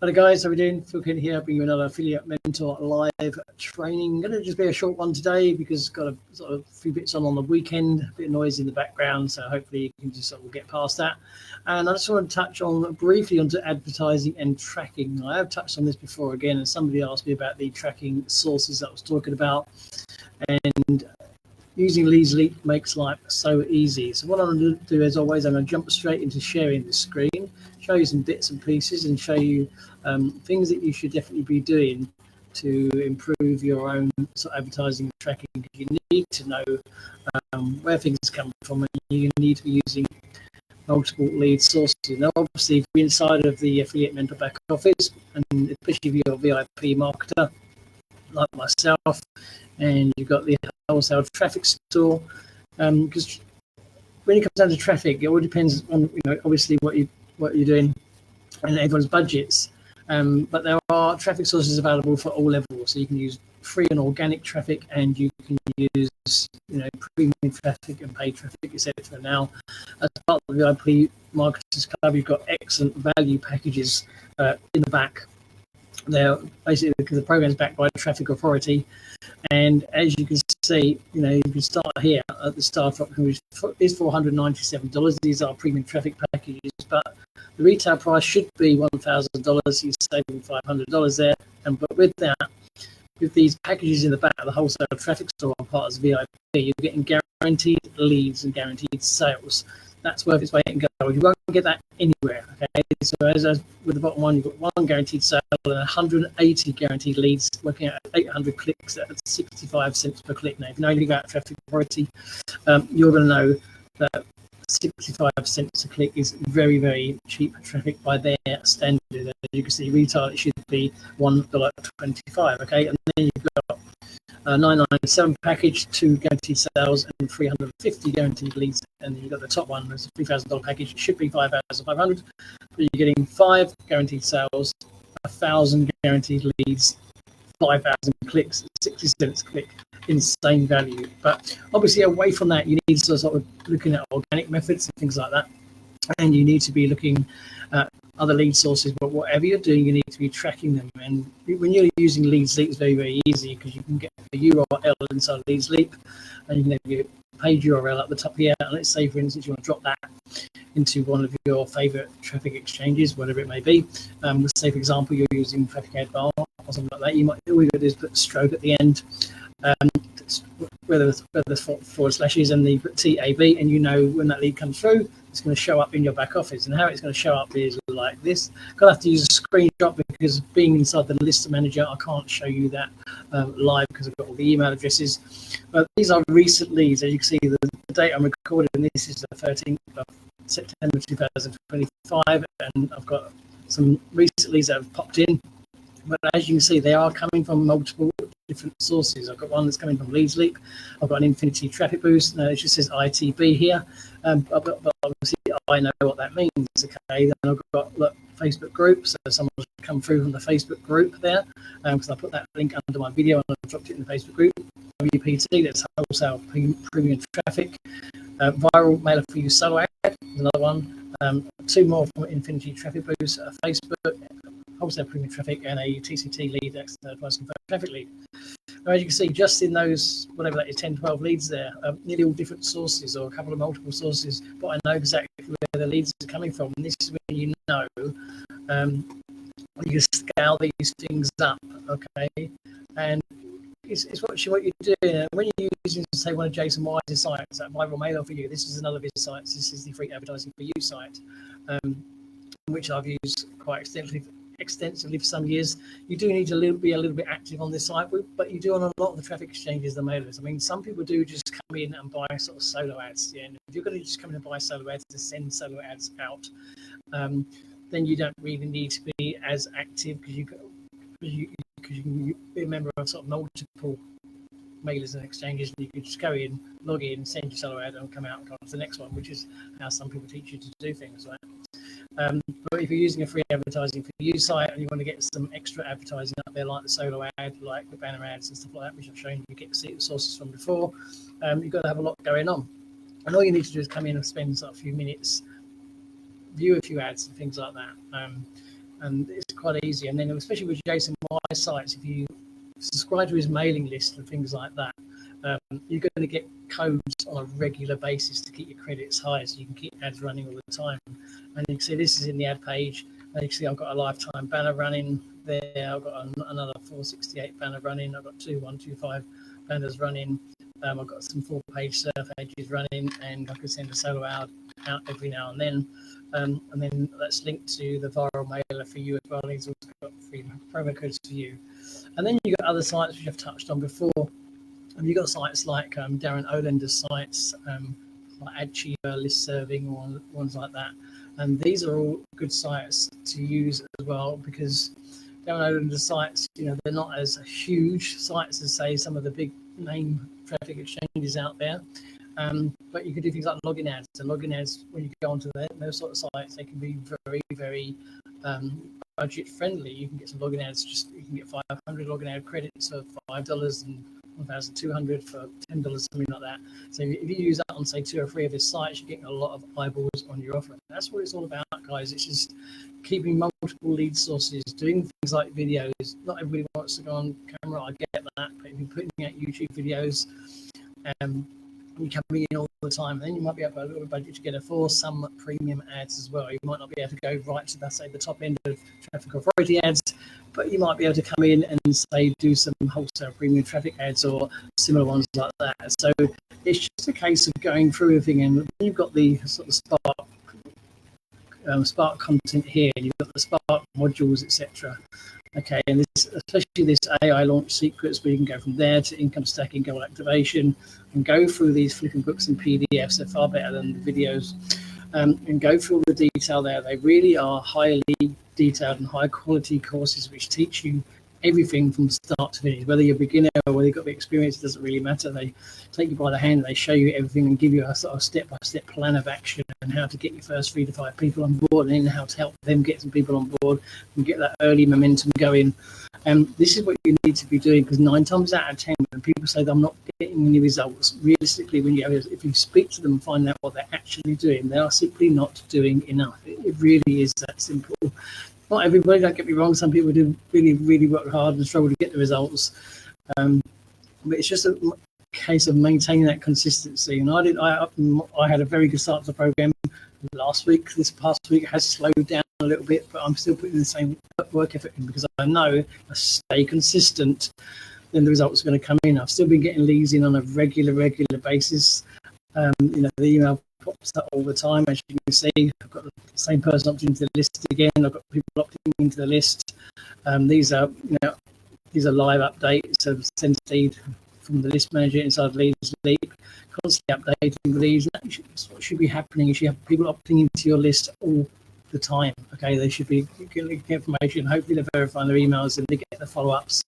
Hello guys, how are we doing? Phil Kent here, bringing you another Affiliate Mentor live training. Going to just be a short one today because got a sort of few bits on the weekend, a bit of noise in the background, so hopefully you can just sort of get past that. And I just want to touch on briefly onto advertising and tracking. I have touched on this before again, and somebody asked me about the tracking sources that I was talking about, and using Leads Leap makes life so easy. So what I'm going to do, as always, I'm going to jump straight into sharing the screen, show you some bits and pieces, and show you things that you should definitely be doing to improve your own sort of advertising and tracking. You need to know where things come from, and you need to be using multiple lead sources. Now, obviously, if you're inside of the Affiliate Mentor back office, and especially if you're a VIP marketer like myself, and you've got the wholesale traffic store, because when it comes down to traffic, it all depends on obviously what you're doing and everyone's budgets. But there are traffic sources available for all levels, so you can use free and organic traffic, and you can use premium traffic and paid traffic, etc. Now, as part of the VIP Marketers Club, you've got excellent value packages in the back. They're basically because the program is backed by the Traffic Authority, and as you can see, you can start here at the start option, which is $497. These are premium traffic packages, but the retail price should be $1,000. You're saving $500 there, but with these packages in the back of the wholesale traffic store on part of VIP, you're getting guaranteed leads and guaranteed sales. That's worth its weight in gold. You won't get that anywhere. Okay, so as with the bottom one, you've got one guaranteed sale and 180 guaranteed leads, working at 800 clicks at 65 cents per click. Now, if you know anything about Traffic Authority, you're going to know that 65 cents a click is very, very cheap traffic by their standard. As you can see, retail it should be $1.25. Okay, and then you've got a 997 package, 2 guaranteed sales and 350 guaranteed leads, and then you've got the top one, there's a $3,000 package. It should be 5,500, but you're getting 5 guaranteed sales, 1,000 guaranteed leads, 5,000 clicks, 60 cents a click. Insane value. But obviously, away from that, you need to sort of looking at organic methods and things like that, and you need to be looking at other lead sources. But whatever you're doing, you need to be tracking them. And when you're using Leads Leap, it's very, very easy because you can get a URL inside Leads Leap, and you can have your page URL at the top here. And let's say, for instance, you want to drop that into one of your favorite traffic exchanges, whatever it may be. Let's say, for example, you're using Traffic Ad Bar or something like that. You might all you got to do is put stroke at the end. Whether there's forward slashes and then you put TAB, and when that lead comes through, it's going to show up in your back office. And how it's going to show up is like this. I'm going to have to use a screenshot because being inside the list manager, I can't show you that live because I've got all the email addresses. But these are recent leads. As you can see, the date I'm recording this is the 13th of September 2025, and I've got some recent leads that have popped in. But as you can see, they are coming from multiple different sources. I've got one that's coming from Leads Leap. I've got an Infinity Traffic Boost. Now it just says ITB here, but obviously I know what that means. Okay, then I've got Facebook group. So someone's come through from the Facebook group there, because I put that link under my video and I dropped it in the Facebook group. WPT, that's wholesale premium traffic. Viral mailer for you solo ad, another one. 2 more from Infinity Traffic Boost, Facebook, wholesale premium traffic, and a TCT lead, advice confirmed traffic lead. Now, as you can see, just in those, whatever that is, 10, 12 leads there, nearly all different sources or a couple of multiple sources, but I know exactly where the leads are coming from. And this is when you know you can scale these things up, okay? And it's what you're doing. When you're using, say, one of Jason Wise's sites, that Viral Mailer for you, this is another of his sites. This is the Free Advertising for You site, which I've used quite extensively for some years. You do need to be a little bit active on this site, but you do on a lot of the traffic exchanges, the mailers. I mean, some people do just come in and buy sort of solo ads. Yeah, and if you're going to just come in and buy solo ads to send solo ads out, then you don't really need to be as active because you can be a member of sort of multiple mailers and exchanges, and you can just go in, log in, send your solo ad, and come out and go on to the next one, which is how some people teach you to do things, right? But if you're using a free advertising for you site and you want to get some extra advertising up there, like the solo ad, like the banner ads and stuff like that, which I've shown you get to see the sources from before, you've got to have a lot going on. And all you need to do is come in and spend a few minutes, view a few ads and things like that. and it's quite easy. And then especially with Jason Wise sites, if you subscribe to his mailing list and things like that, you're going to get codes on a regular basis to keep your credits high, so you can keep ads running all the time. And you can see this is in the ad page, and you can see I've got a lifetime banner running there. I've got another 468 banner running. I've got 2125 banners running. I've got some 4-page surf pages running, and I can send a solo out every now and then. And then that's linked to the viral mailer for you as well. He's also got free promo codes for you. And then you've got other sites which I've touched on before. And you've got sites like Darren Olender's sites, like AdChiva, List Serving, or ones like that. And these are all good sites to use as well, because Darren Olender's sites, they're not as huge sites as, say, some of the big name traffic exchanges out there. But you can do things like login ads. And login ads, when you go onto those sort of sites, they can be very, very budget friendly. You can get some login ads. You can get 500 login ad credits for $5 and 1,200 for $10, something like that. So if you use that on, say, 2 or 3 of his sites, you're getting a lot of eyeballs on your offer. That's what it's all about, guys. It's just keeping multiple lead sources, doing things like videos. Not everybody wants to go on camera, I get that, but if you're putting out YouTube videos, you're coming in all the time, then you might be able to have a little budget together for some premium ads as well. You might not be able to go right to the top end of traffic authority ads, but you might be able to come in and, say, do some wholesale premium traffic ads or similar ones like that. So it's just a case of going through everything, and when you've got the sort of Spark content here, and you've got the Spark modules, etc. Okay, and this, especially this AI launch secrets, where you can go from there to income stacking, goal activation, and go through these flipping books and PDFs. They're far better than the videos, and go through all the detail there. They really are highly detailed and high quality courses which teach you everything from start to finish. Whether you're a beginner or whether you've got the experience, it doesn't really matter. They take you by the hand, they show you everything and give you a sort of step-by-step plan of action and how to get your first 3 to 5 people on board, and then how to help them get some people on board and get that early momentum going. And this is what you need to be doing, because 9 times out of 10, when people say that I'm not getting any results, realistically, if you speak to them and find out what they're actually doing, they are simply not doing enough. It really is that simple. Not everybody, don't get me wrong. Some people do really, really work hard and struggle to get the results. But it's just a case of maintaining that consistency. And I had a very good start to the program last week. This past week has slowed down a little bit, but I'm still putting the same work effort in, because I know if I stay consistent, then the results are going to come in. I've still been getting leads in on a regular basis. The email pops up all the time, as you can see. I've got the same person opting into the list again. I've got people opting into the list. These are live updates of send lead from the list manager inside Leads Leap, constantly updating the leads. That's what should be happening. You should have people opting into your list all the time. Okay, they should be getting information. Hopefully, they're verifying their emails and they get the follow-ups.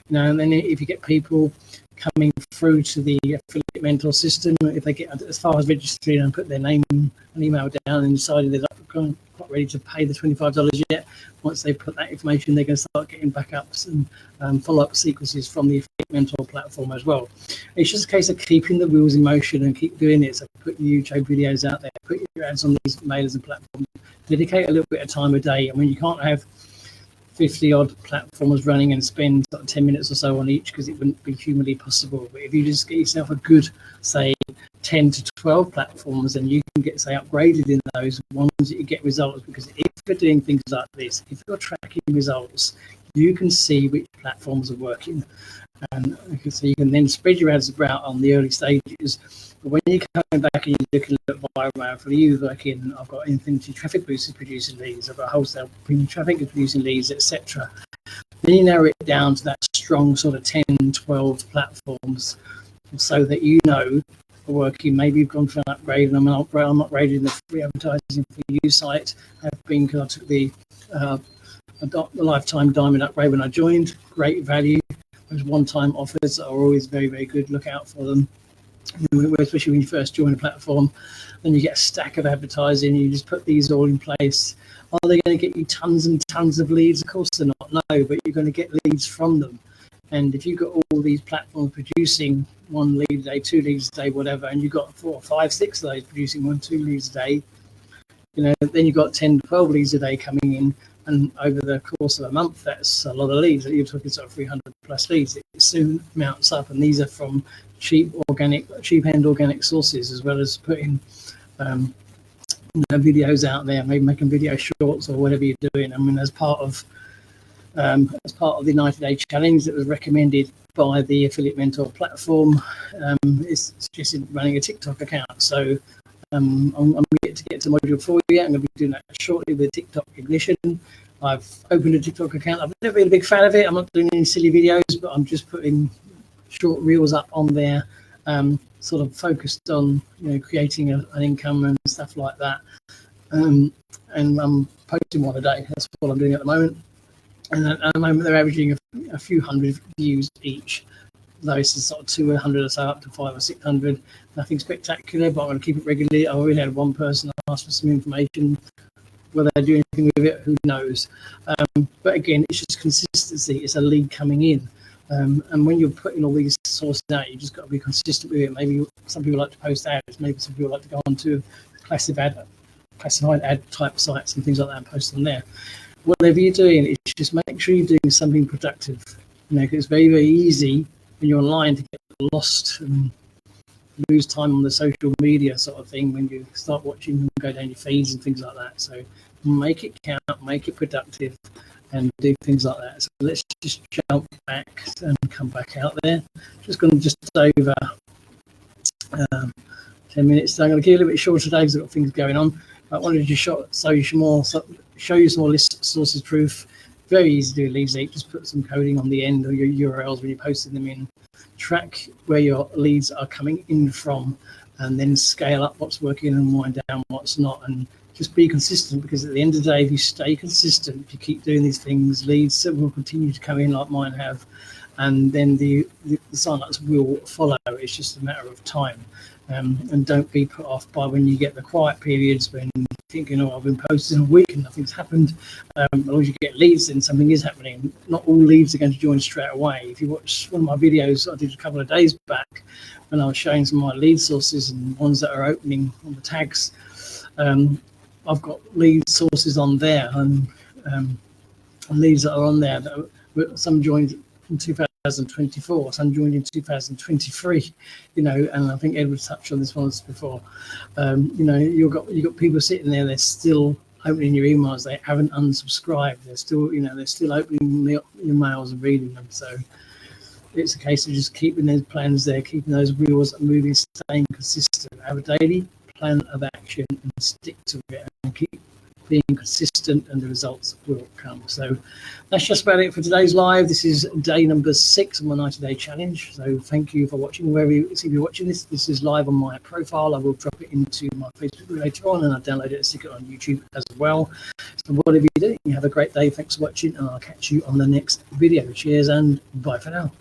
And then if you get people coming through to the affiliate mentor system, if they get as far as registering and put their name and email down and decided they're not quite ready to pay the $25 yet, once they put that information, they're going to start getting backups and follow-up sequences from the affiliate mentor platform as well. It's just a case of keeping the wheels in motion and keep doing it. So put your YouTube videos out there, put your ads on these mailers and platforms, dedicate a little bit of time a day. I mean, you can't have 50 odd platforms running and spend 10 minutes or so on each, because it wouldn't be humanly possible. But if you just get yourself a good, say, 10 to 12 platforms, and you can get, say, upgraded in those ones that you get results. Because if you're doing things like this, if you're tracking results, you can see which platforms are working, and so you can then spread your ads about on the early stages. But when you're coming back and you're looking at viral for you, like I've got Infinity Traffic Boosters producing leads, I've got Wholesale Premium Traffic producing leads, etc. Then you narrow it down to that strong sort of 10, 12 platforms, so that you know are working. Maybe you've gone for an upgrade, and I'm upgrading the free advertising for you site. I've been, because I took the lifetime diamond upgrade when I joined. Great value. Those one-time offers are always very, very good. Look out for them. Especially when you first join a platform, then you get a stack of advertising. You just put these all in place. Are they going to get you tons and tons of leads? Of course they're not. No, but you're going to get leads from them. And if you've got all these platforms producing 1 lead a day, 2 leads a day, whatever, and you've got 4, 5, 6 of those producing 1, 2 leads a day, then you've got 10, 12 leads a day coming in. And over the course of a month, that's a lot of leads. You're talking sort of 300 plus leads. It soon mounts up, and these are from cheap and organic sources, as well as putting videos out there, maybe making video shorts or whatever you're doing. I mean, as part of the 90-day challenge that was recommended by the Affiliate Mentor platform, it's suggested running a TikTok account. So I'm yet to get to module 4 yet. I'm going to be doing that shortly with TikTok Ignition. I've opened a TikTok account. I've never been a big fan of it. I'm not doing any silly videos, but I'm just putting short reels up on there, sort of focused on creating an income and stuff like that. And I'm posting one a day. That's what I'm doing at the moment. And at the moment, they're averaging a few hundred views each. Those is sort of 200 or so, up to 500 or 600. Nothing spectacular, but I'm going to keep it regularly. I already had one person ask for some information. Whether they do anything with it, who knows? But again, it's just consistency. It's a lead coming in. And when you're putting all these sources out, you just got to be consistent with it. Maybe some people like to post ads. Maybe some people like to go onto classified ad type sites and things like that and post them there. Whatever you're doing, it's just make sure you're doing something productive. Because it's very, very easy when you're online to get lost and lose time on the social media sort of thing when you start watching and go down your feeds and things like that. So make it count, make it productive, and do things like that. So let's just jump back and come back out there. Just going to just over 10 minutes. So I'm going to keep it a little bit shorter today because I've got things going on. I wanted to show you some more list sources proof. Very easy to do, leads. Just put some coding on the end of your URLs when you're posting them in. Track where your leads are coming in from, and then scale up what's working and wind down what's not. And just be consistent, because at the end of the day, if you stay consistent, if you keep doing these things, leads will continue to come in like mine have, and then the signups will follow. It's just a matter of time. And don't be put off by when you get the quiet periods when you're thinking, I've been posting a week and nothing's happened. As long as you get leads, then something is happening. Not all leads are going to join straight away. If you watch one of my videos I did a couple of days back when I was showing some of my lead sources and ones that are opening on the tags, I've got lead sources on there and leads that are on there. Some joined in 2024, some joined in 2023, and I think Edward touched on this once before. You've got people sitting there, they're still opening your emails, they haven't unsubscribed, they're still opening your emails and reading them. So it's a case of just keeping those plans there, keeping those wheels moving, staying consistent, have a daily plan of action and stick to it, and keep being consistent, and the results will come. So that's just about it for today's live. This is day number 6 of my 90-day challenge. So thank you for watching. Wherever if you're watching this is live on my profile. I will drop it into my Facebook later on, and I'll download it and stick it on YouTube as well. So whatever you do, you have a great day. Thanks for watching, and I'll catch you on the next video. Cheers and bye for now.